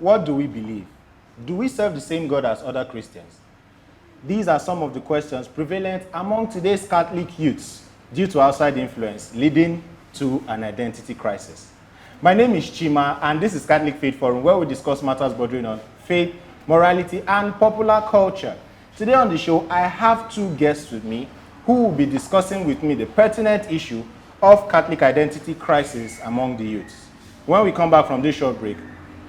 What do we believe? Do we serve the same God as other Christians? These are some of the questions prevalent among today's Catholic youths due to outside influence, leading to an identity crisis. My name is Chima, and this is Catholic Faith Forum, where we discuss matters bordering on faith, morality, and popular culture. Today on the show, I have two guests with me who will be discussing with me the pertinent issue of Catholic identity crisis among the youths. When we come back from this short break,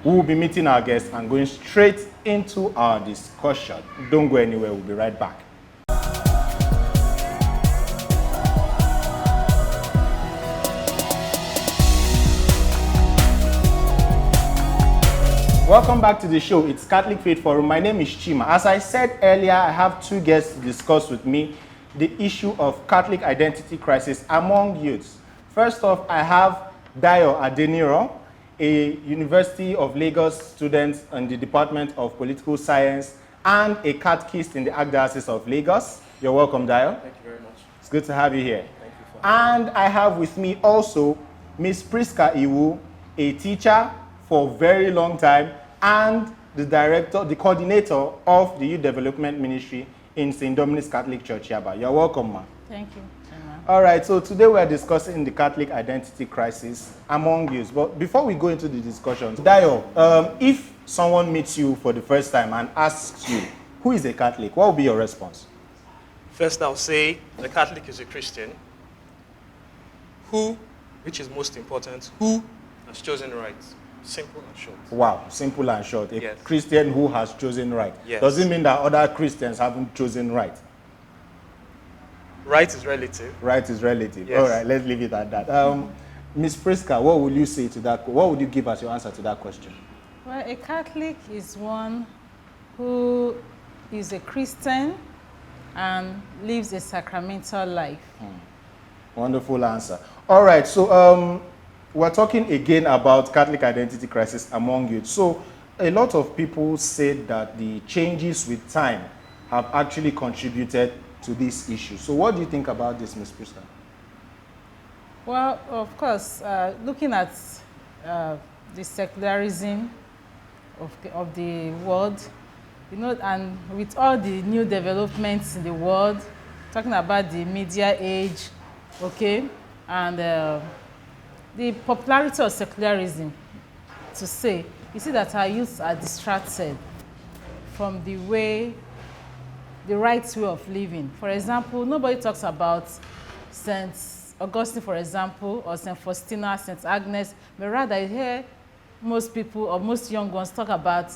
we will be meeting our guests and going straight into our discussion. Don't go anywhere, we'll be right back. Welcome back to the show. It's Catholic Faith Forum. My name is Chima. As I said earlier, I have two guests to discuss with me the issue of Catholic identity crisis among youths. First off, I have Dayo Adeniro, a University of Lagos student in the Department of Political Science and a catechist in the Archdiocese of Lagos. You're welcome, Dayo. Thank you very much. It's good to have you here. Thank you for And I have with me also Miss Priska Iwu, a teacher for a very long time and the coordinator of the Youth Development Ministry in St. Dominic's Catholic Church, Yaba. You're welcome, ma. Thank you. All right, so today we are discussing the Catholic identity crisis among youth. But before we go into the discussion, Dayo, if someone meets you for the first time and asks you, who is a Catholic, what will be your response? First, I'll say the Catholic is a Christian who, which is most important, who has chosen right. Simple and short. Wow, simple and short. A Yes. Christian who has chosen right. Yes. Does it mean that other Christians haven't chosen right? Right is relative. Right is relative. Yes. All right, let's leave it at that. Ms. Priska, what will you say to that? What would you give as your answer to that question? Well, a Catholic is one who is a Christian and lives a sacramental life. Wonderful answer. All right, so we're talking again about Catholic identity crisis among youth. So a lot of people said that the changes with time have actually contributed to this issue. So what do you think about this, Ms. Priska? Well, of course, looking at the secularism of the world, you know, and with all the new developments in the world, talking about the media age, okay, and the popularity of secularism, to say, you see that our youths are distracted from the right way of living. For example, nobody talks about St. Augustine, for example, or St. Faustina, St. Agnes, but rather you hear most people or most young ones talk about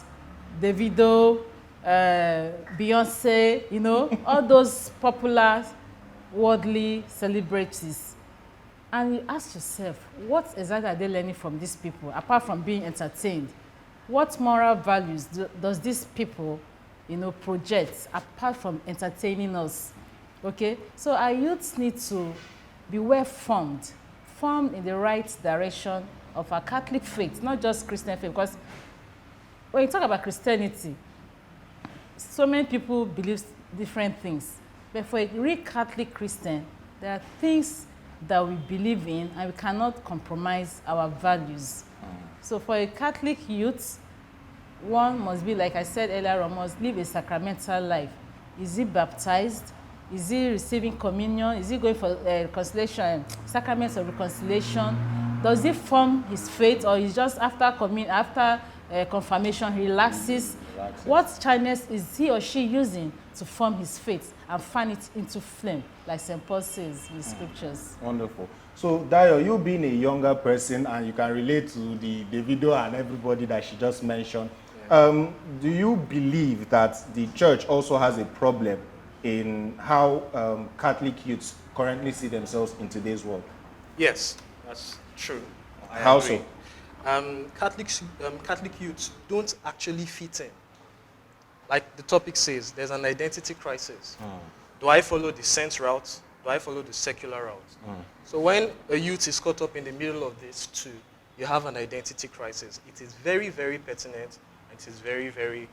Davido, Beyonce, you know, all those popular worldly celebrities. And you ask yourself, what exactly are they learning from these people, apart from being entertained? What moral values does these people, you know, project apart from entertaining us? Okay, so our youths need to be well formed in the right direction of our Catholic faith, not just Christian faith. Because when you talk about Christianity, so many people believe different things. But for a real Catholic Christian, there are things that we believe in and we cannot compromise our values. So for a Catholic youth, one must be, like I said earlier on, must live a sacramental life. Is he baptized? Is he receiving communion? Is he going for reconciliation, sacraments of reconciliation? Does he form his faith, or is just after confirmation he relaxes? What channels is he or she using to form his faith and fan it into flame, like St. Paul says in the scriptures? Wonderful. So, Dayo, you being a younger person and you can relate to the Davido and everybody that she just mentioned, do you believe that the church also has a problem in how Catholic youths currently see themselves in today's world? Yes, that's true. How so? Catholic youths don't actually fit in. Like the topic says, there's an identity crisis. Do I follow the saint route? Do I follow the secular route? So when a youth is caught up in the middle of these two, you have an identity crisis. It is very, very pertinent, and it is very, very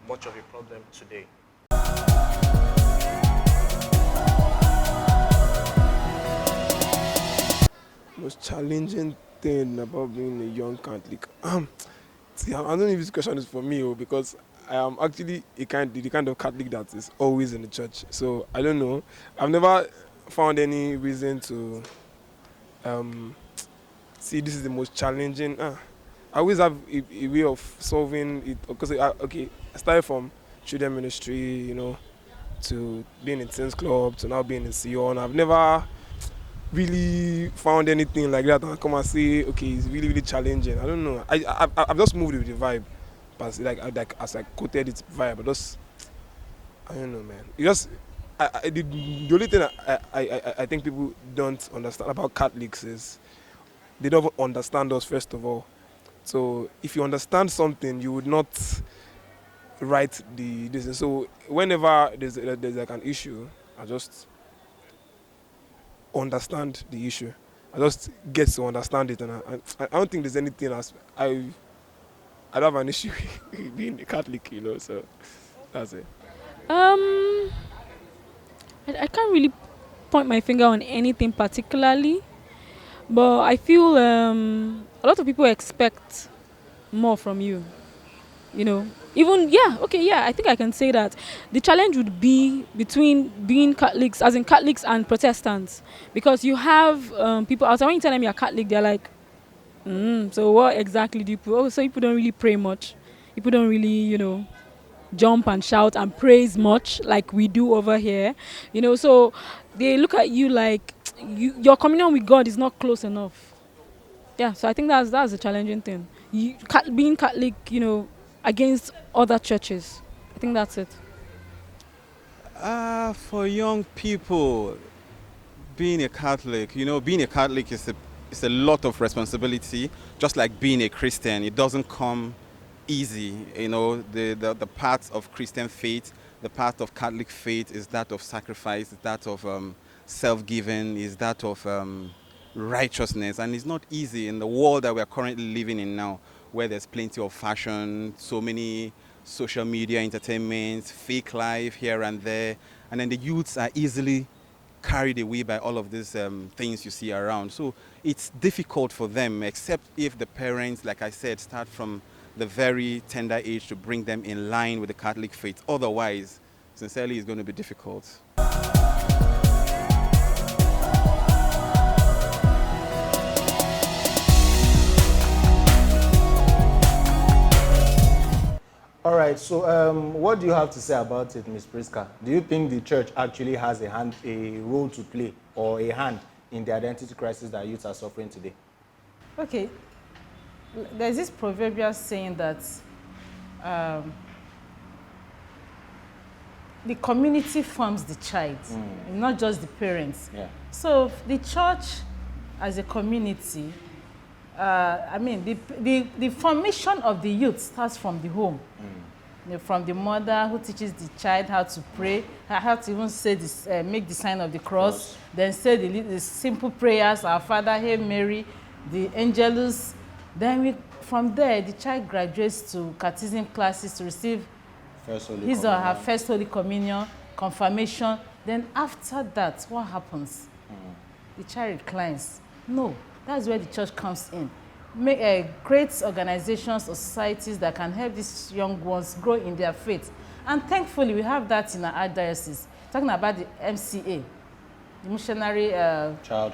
much of a problem today. Most challenging thing about being a young Catholic, See, I don't know if this question is for me, because I am actually the kind of Catholic that is always in the church. So I don't know. I've never found any reason to see this is the most challenging. I always have a way of solving it, because I started from children ministry, to being in Teens Club, to now being in Sion. I've never really found anything like that and come and say, okay, it's really, really challenging. I don't know. I've just moved with the vibe. But as I quoted its vibe, I don't know, man. It just, the only thing I think people don't understand about Catholics is they don't understand us, first of all. So if you understand something, you would not write this. So whenever there's like an issue, I just understand the issue. I just get to understand it, and I don't think there's anything else. I don't have an issue with being a Catholic, so that's it. I can't really point my finger on anything particularly, but I feel a lot of people expect more from you. I think I can say that the challenge would be between being Catholics, as in Catholics and Protestants, because you have people outside. When you tell them you're Catholic, they're like, so what exactly do you put? Oh, so people don't really pray much. People don't really, jump and shout and praise much like we do over here. So they look at you like your communion with God is not close enough. Yeah, so I think that's a challenging thing. Being Catholic, against other churches. I think that's it. For young people, being a Catholic, is a lot of responsibility. Just like being a Christian, it doesn't come easy. The path of Christian faith, the path of Catholic faith is that of sacrifice, is that of self-giving, is that of righteousness, and it's not easy in the world that we are currently living in now, where there's plenty of fashion, so many social media entertainment, fake life here and there, and then the youths are easily carried away by all of these things you see around. So it's difficult for them, except if the parents, like I said, start from the very tender age to bring them in line with the Catholic faith. Otherwise, sincerely, it's going to be difficult. All right, so what do you have to say about it, Ms. Priska? Do you think the church actually has a role to play or a hand in the identity crisis that youth are suffering today? Okay, there's this proverbial saying that the community forms the child, not just the parents. Yeah. So the church as a community, the formation of the youth starts from the home. From the mother who teaches the child how to pray, how to even say this, make the sign of the cross, then say the simple prayers, Our Father, Hail Mary, the Angelus. Then from there, the child graduates to catechism classes to receive his or her first Holy Communion, confirmation. Then after that, what happens? The child reclines. No, that's where the church comes in. Create organizations or societies that can help these young ones grow in their faith. And thankfully, we have that in our archdiocese. Talking about the MCA, the Missionary Child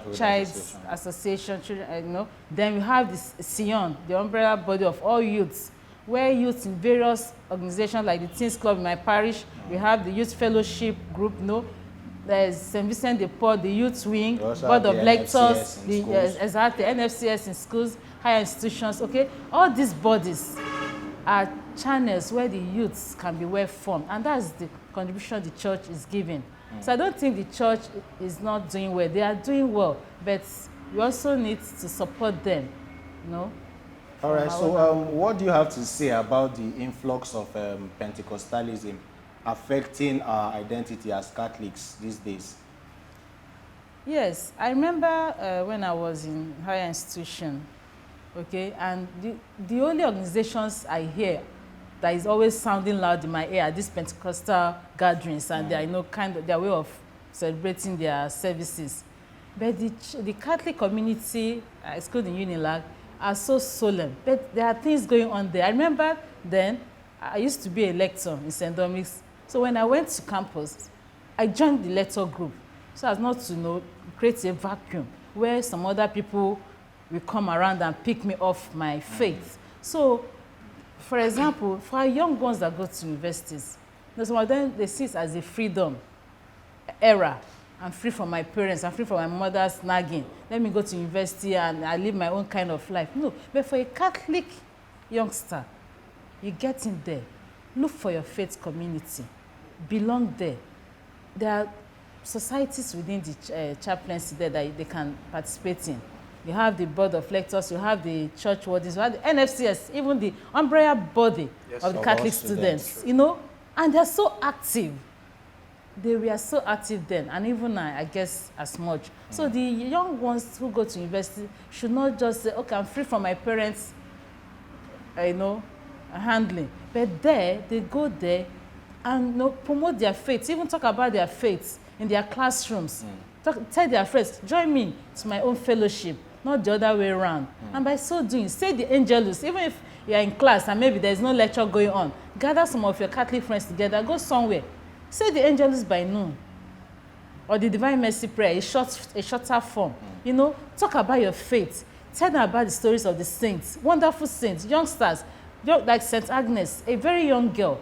Association, Then we have this Sion, the umbrella body of all youths, where youths in various organizations like the Teens Club in my parish, we have the Youth Fellowship Group, there's St. Vincent de Paul, the Youth Wing, Board of Lectors, the NFCS in schools, higher institutions, okay? All these bodies are channels where the youths can be well formed, and that's the contribution the church is giving. So I don't think the church is not doing well. They are doing well, but we also need to support them, All right, so what do you have to say about the influx of Pentecostalism affecting our identity as Catholics these days? Yes, I remember when I was in higher institution, okay, and the only organizations I hear that is always sounding loud in my ear are these Pentecostal gatherings, and they are kind of their way of celebrating their services. But the Catholic community, excluding Unilag, are so solemn, but there are things going on there. I remember then, I used to be a lecturer in St. Dominic's. So when I went to campus, I joined the lecture group so as not to create a vacuum where some other people will come around and pick me off my faith. So, for example, for our young ones that go to universities, some of them, they see it as a freedom era. I'm free from my parents, I'm free from my mother's nagging. Let me go to university and I live my own kind of life. No, but for a Catholic youngster, you get in there, look for your faith community, belong there. There are societies within the chaplaincy there that they can participate in. You have the board of lectors, you have the church wardens, you have the NFCS, even the umbrella body of the Catholic students, and they're so active. They were so active then, and even now, I guess, as much. So the young ones who go to university should not just say, okay, I'm free from my parents, handling. But there, they go there and promote their faith, even talk about their faith in their classrooms. Tell their friends, join me to my own fellowship, not the other way around. And by so doing, say the Angelus, even if you're in class and maybe there's no lecture going on, gather some of your Catholic friends together, go somewhere. Say the Angelus by noon, or the Divine Mercy Prayer, a shorter form. Talk about your faith. Tell them about the stories of the saints, wonderful saints, youngsters, like St. Agnes, a very young girl,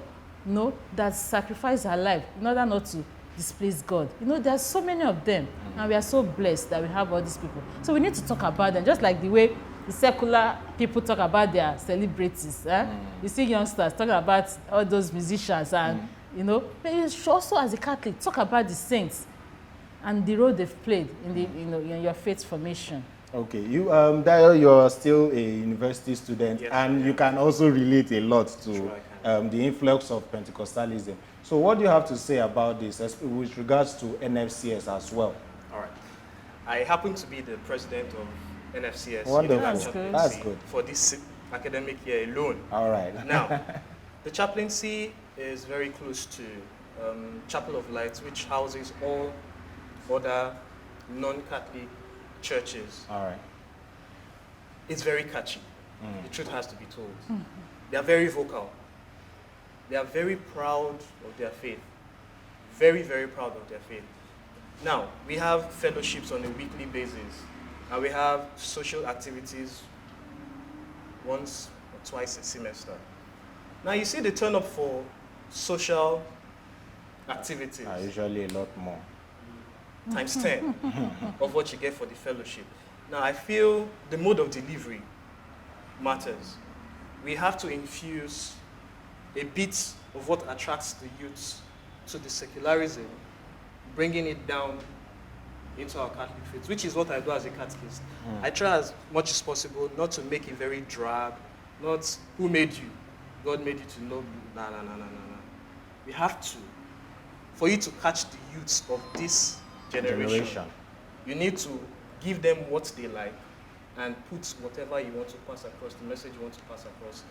that sacrificed her life in order not to displease God. There are so many of them, and we are so blessed that we have all these people. So we need to talk about them, just like the way the secular people talk about their celebrities. You see youngsters talking about all those musicians and but you should also, as a Catholic, talk about the saints and the role they've played in your faith formation. Okay, you, Dayo, you're still a university student, Yes, and you can also relate a lot to the influx of Pentecostalism. So what do you have to say about this with regards to NFCS as well? All right. I happen to be the president of NFCS. Wonderful. That's good. For this academic year alone. All right. Now, the chaplaincy is very close to Chapel of Light, which houses all other non-Catholic churches. All right. It's very catchy. The truth has to be told. They are very vocal. They are very proud of their faith. Very, very proud of their faith. Now, we have fellowships on a weekly basis, and we have social activities once or twice a semester. Now, you see the turn up for social activities. Usually a lot more. Times 10 of what you get for the fellowship. Now, I feel the mode of delivery matters. We have to infuse a bit of what attracts the youths to the secularism, bringing it down into our Catholic faith, which is what I do as a catechist. I try as much as possible not to make it very drab, not who made you. God made you to know, no. We have to. For you to catch the youths of this generation, you need to give them what they like and put whatever you want to pass across, the message you want to pass across,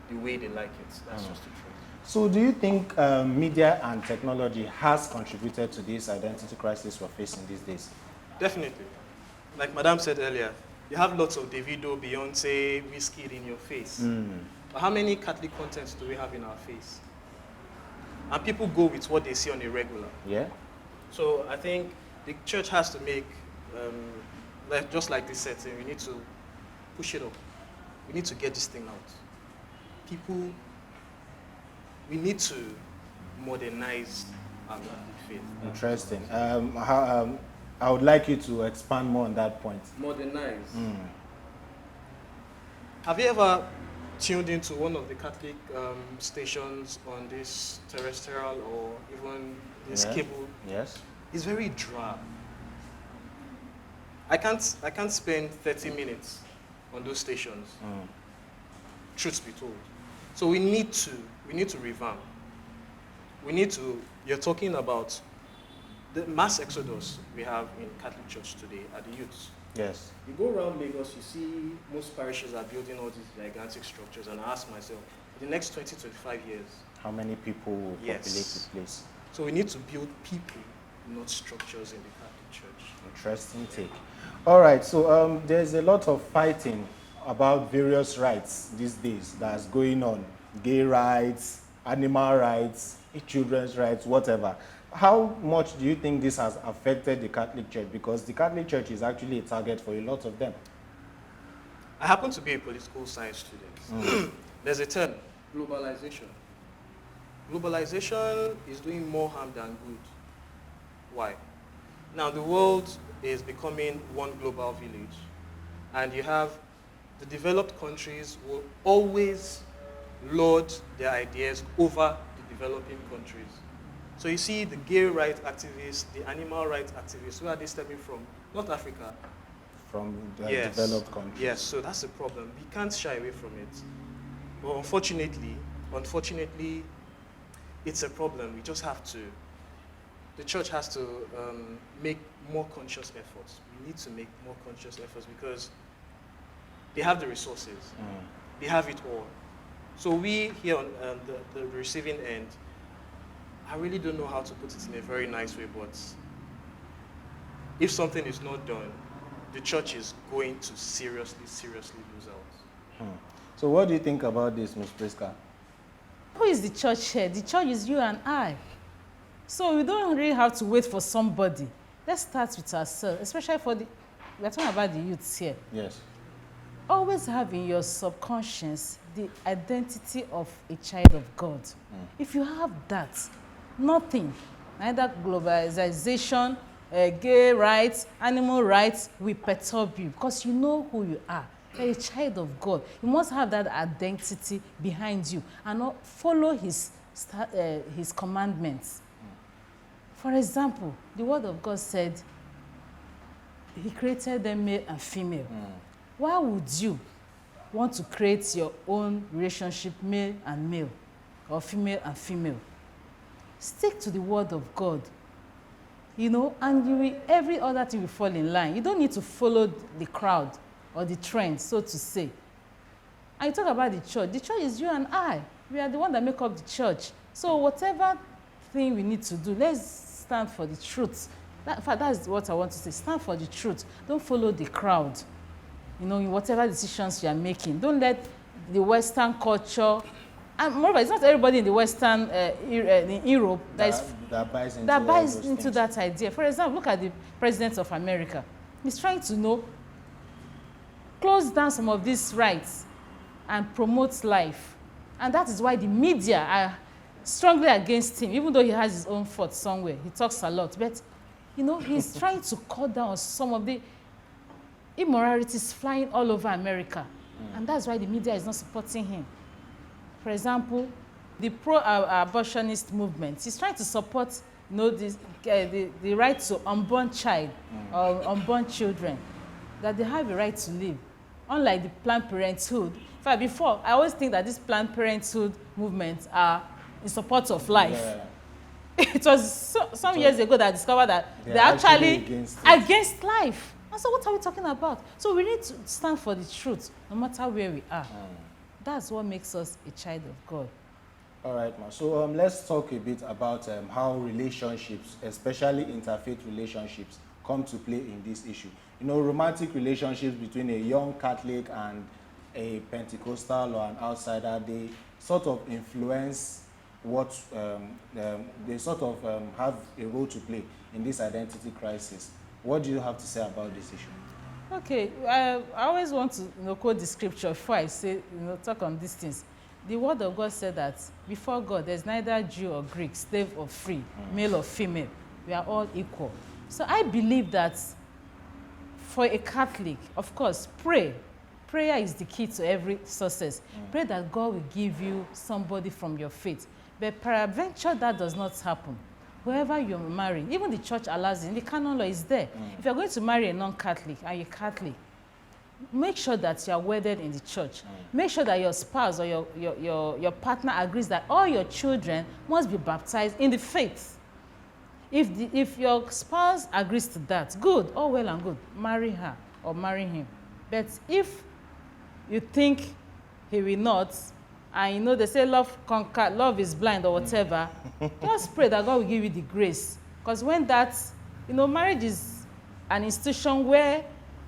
the way they like it. That's just the truth. So do you think media and technology has contributed to this identity crisis we're facing these days? Definitely. Like Madame said earlier, you have lots of Davido, Beyonce, Wizkid in your face. But how many Catholic contents do we have in our face? And people go with what they see on a regular. Yeah. So I think the church has to make, just like this setting, we need to push it up. We need to get this thing out. People, we need to modernize our Catholic faith. Interesting. I would like you to expand more on that point. Modernize. Have you ever tuned into one of the Catholic stations on this terrestrial or even this cable? Yes. It's very drab. I can't spend 30 minutes on those stations. Truth be told. So we need to revamp. You're talking about the mass exodus we have in Catholic Church today are the youths. Yes. You go around Lagos, you see most parishes are building all these gigantic structures, and I ask myself, in the next 20, 25 years, how many people will populate the place? So we need to build people, not structures in the Catholic Church. Interesting take. All right, so there's a lot of fighting about various rights these days that's going on, gay rights, animal rights, children's rights, whatever. How much do you think this has affected the Catholic Church? Because the Catholic Church is actually a target for a lot of them. I happen to be a political science student. There's a term, globalization. Globalization is doing more harm than good. Why? Now the world is becoming one global village, and you have the developed countries will always lord their ideas over the developing countries. So you see the gay rights activists, the animal rights activists, where are they stemming from? North Africa. From the Yes. developed countries. Yes, so that's the problem. We can't shy away from it. But unfortunately, it's a problem. We just have to, the church has to make more conscious efforts. We need to make more conscious efforts because they have the resources. They have it all. So we here on the receiving end, I really don't know how to put it in a very nice way, but if something is not done, the church is going to seriously lose out. So what do you think about this, Ms. Priska? Who is the church here? The church is you and I. So we don't really have to wait for somebody. Let's start with ourselves, especially for we're talking about the youths here. Yes. Always have in your subconscious the identity of a child of God. If you have that, nothing, neither globalization, gay rights, animal rights will perturb you because you know who you are. You're a child of God. You must have that identity behind you and not follow his commandments. For example, the word of God said he created them male and female. Why would you want to create your own relationship male and male or female and female? Stick to the word of God, you know, and every other thing will fall in line. You don't need to follow the crowd or the trend, so to say. And you talk about the church is you and I. We are the one that make up the church. So whatever thing we need to do, let's stand for the truth. In fact, that's what I want to say. Stand for the truth. Don't follow the crowd. You know, in whatever decisions you are making. Don't let the Western culture, and moreover, it's not everybody in the Western, in Europe that buys into that idea. For example, look at the President of America. He's trying to close down some of these rights and promote life. And that is why the media are strongly against him, even though he has his own thoughts somewhere. He talks a lot. But, you know, he's trying to cut down some of the immoralities flying all over America. And that's why the media is not supporting him. For example, the pro-abortionist movement is trying to support, you know, the right to unborn child or unborn children, that they have a right to live, unlike the Planned Parenthood. In fact, before, I always think that this Planned Parenthood movements are in support of life. Yeah. It was some years ago that I discovered that they're actually against life. And so what are we talking about? So we need to stand for the truth, no matter where we are. That's what makes us a child of God. All right, ma. So let's talk a bit about how relationships, especially interfaith relationships, come to play in this issue. You know, romantic relationships between a young Catholic and a Pentecostal or an outsider, they sort of influence what they sort of have a role to play in this identity crisis. What do you have to say about this issue? Okay, I always want to quote the scripture before I say, talk on these things. The word of God said that before God, there's neither Jew or Greek, slave or free, male or female. We are all equal. So I believe that for a Catholic, of course, pray. Prayer is the key to every success. Pray that God will give you somebody from your faith. But peradventure, that does not happen. Whoever you're marrying, even the church allows it, the canon law is there. If you're going to marry a non-Catholic and you're Catholic, make sure that you are wedded in the church. Make sure that your spouse or your partner agrees that all your children must be baptized in the faith. If your spouse agrees to that, good, all well and good, marry her or marry him. But if you think he will not, and they say love is blind or whatever, just pray that God will give you the grace. Because when marriage is an institution where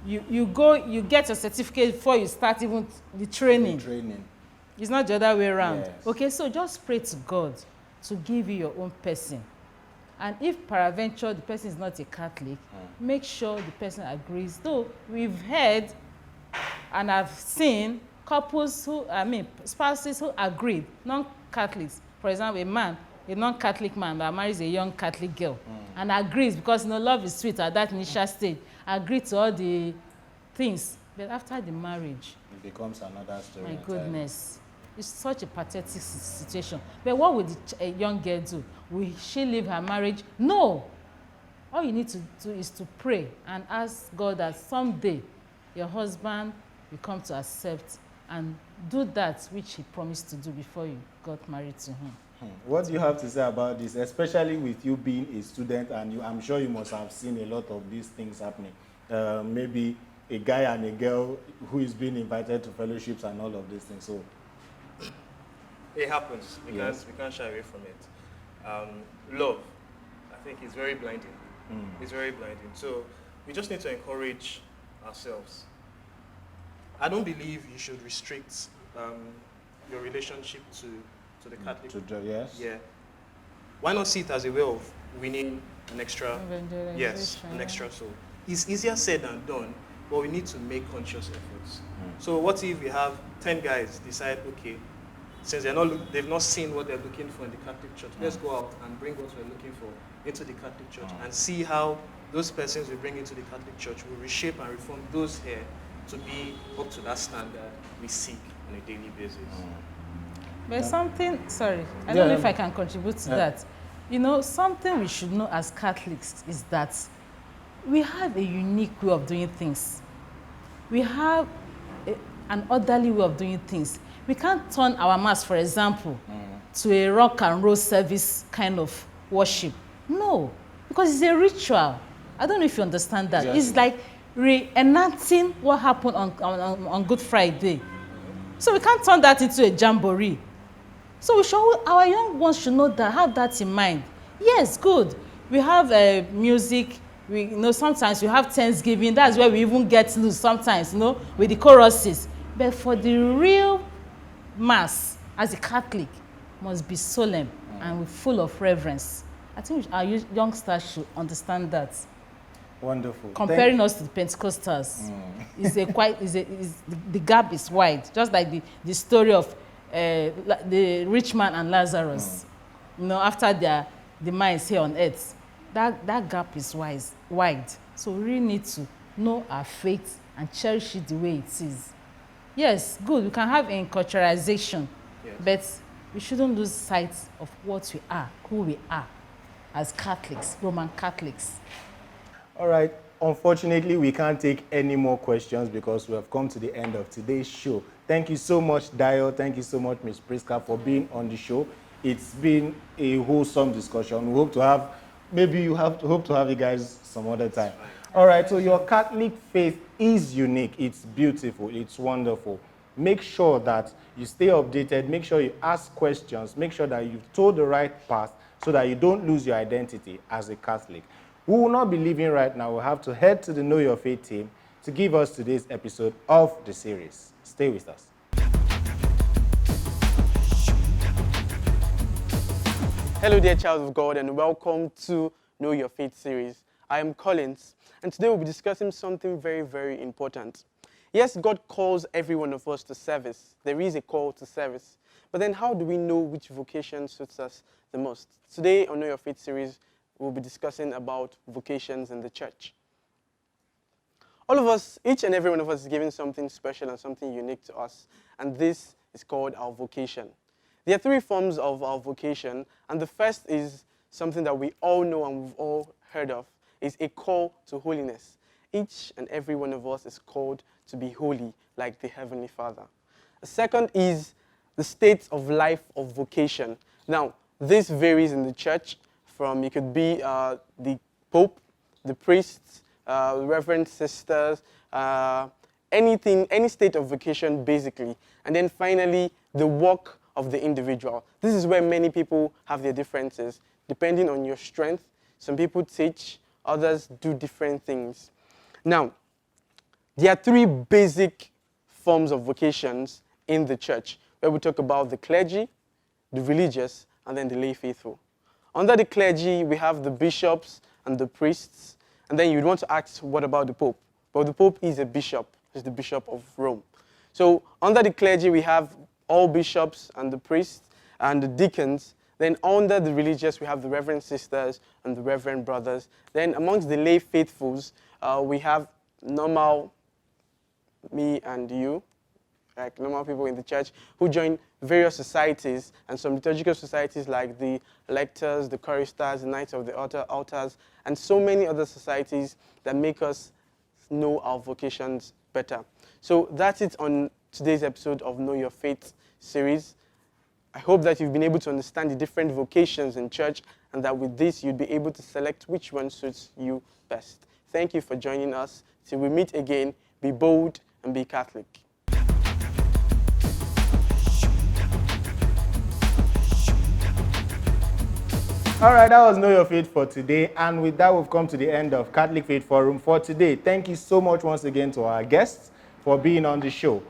you get your certificate before you start even the training. Training. It's not the other way around. Yes. Okay, so just pray to God to give you your own person. And if peradventure the person is not a Catholic, make sure the person agrees. Though we've heard and I've seen couples spouses who agreed, non-Catholics. For example, a non-Catholic man that marries a young Catholic girl and agrees because love is sweet at that initial stage, agreed to all the things. But after the marriage, It becomes another story. my entirely. goodness, it's such a pathetic situation. But what would a young girl do? Will she leave her marriage? No. All you need to do is to pray and ask God that someday your husband will come to accept and do that which he promised to do before you got married to him. What do you have to say about this, especially with you being a student, and I'm sure you must have seen a lot of these things happening. Maybe a guy and a girl who is being invited to fellowships and all of these things. So It happens. Yes. We can't shy away from it. Love, I think, is very blinding. It's very blinding. So we just need to encourage ourselves. I don't believe you should restrict your relationship to the Catholic. yes. Yeah. Why not see it as a way of winning an extra, yes, Evangelization, an yeah. extra soul? It's easier said than done, but we need to make conscious efforts. So what if we have 10 guys decide, okay, since they've not seen what they're looking for in the Catholic Church, let's go out and bring what we're looking for into the Catholic Church and see how those persons we bring into the Catholic Church will reshape and reform those here to be up to that standard we seek on a daily basis. But something, sorry, I don't know if Yeah. I can contribute to that. You know, something we should know as Catholics is that we have a unique way of doing things. We have an orderly way of doing things. We can't turn our mass, for example, to a rock and roll service kind of worship. No, because it's a ritual. I don't know if you understand that. Exactly. It's like reenacting what happened on Good Friday. So we can't turn that into a jamboree. So our young ones should know that, have that in mind. Yes, good. We have music. Sometimes we have Thanksgiving. That's where we even get loose sometimes, with the choruses. But for the real mass, as a Catholic, must be solemn and full of reverence. I think our youngsters should understand that. Wonderful. Comparing us to the Pentecostals, the gap is wide. Just like the story of the rich man and Lazarus. After their demise here on earth, that gap is wide. So we really need to know our faith and cherish it the way it is. Yes, good. We can have enculturization, but we shouldn't lose sight of what we are, who we are, as Catholics, Roman Catholics. All right. Unfortunately, we can't take any more questions because we have come to the end of today's show. Thank you so much, Dio. Thank you so much, Ms. Priska, for being on the show. It's been a wholesome discussion. We hope to have, hope to have you guys some other time. All right, so your Catholic faith is unique. It's beautiful. It's wonderful. Make sure that you stay updated. Make sure you ask questions. Make sure that you've told the right path so that you don't lose your identity as a Catholic. We will not be leaving right now. We'll have to head to the Know Your Faith team to give us today's episode of the series. Stay with us. Hello dear child of God, and welcome to Know Your Faith series. I am Collins, and today we'll be discussing something very, very important. Yes, God calls every one of us to service. There is a call to service. But then how do we know which vocation suits us the most? Today on Know Your Faith series, we'll be discussing about vocations in the church. All of us, each and every one of us is given something special and something unique to us, and this is called our vocation. There are three forms of our vocation, and the first is something that we all know and we've all heard of, is a call to holiness. Each and every one of us is called to be holy like the Heavenly Father. The second is the state of life of vocation. Now, this varies in the church from, it could be the Pope, the priests, reverend sisters, any state of vocation basically. And then finally, the work of the individual. This is where many people have their differences, depending on your strength. Some people teach, others do different things. Now, There are three basic forms of vocations in the church, where we talk about the clergy, the religious, and then the lay faithful. Under the clergy, we have the bishops and the priests, and then you'd want to ask, what about the Pope? But the Pope is a bishop, he's the Bishop of Rome. So under the clergy, we have all bishops and the priests and the deacons. Then under the religious, we have the reverend sisters and the reverend brothers. Then amongst the lay faithfuls, we have normal, me and you, like normal people in the church, who join various societies and some liturgical societies like the lectors, the choristers, the Knights of the altars, and so many other societies that make us know our vocations better. So that's it on today's episode of Know Your Faith series. I hope that you've been able to understand the different vocations in church, and that with this you'd be able to select which one suits you best. Thank you for joining us. Till we meet again, be bold and be Catholic. All right, that was Know Your Faith for today. And with that, we've come to the end of Catholic Faith Forum for today. Thank you so much once again to our guests for being on the show.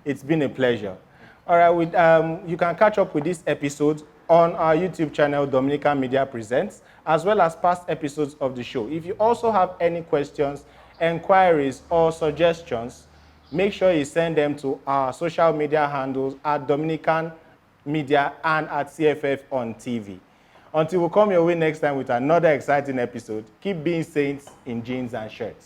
It's been a pleasure. All right, you can catch up with this episode on our YouTube channel, Dominican Media Presents, as well as past episodes of the show. If you also have any questions, enquiries, or suggestions, make sure you send them to our social media handles at Dominican Media and at CFF on TV. Until we come your way next time with another exciting episode, keep being saints in jeans and shirts.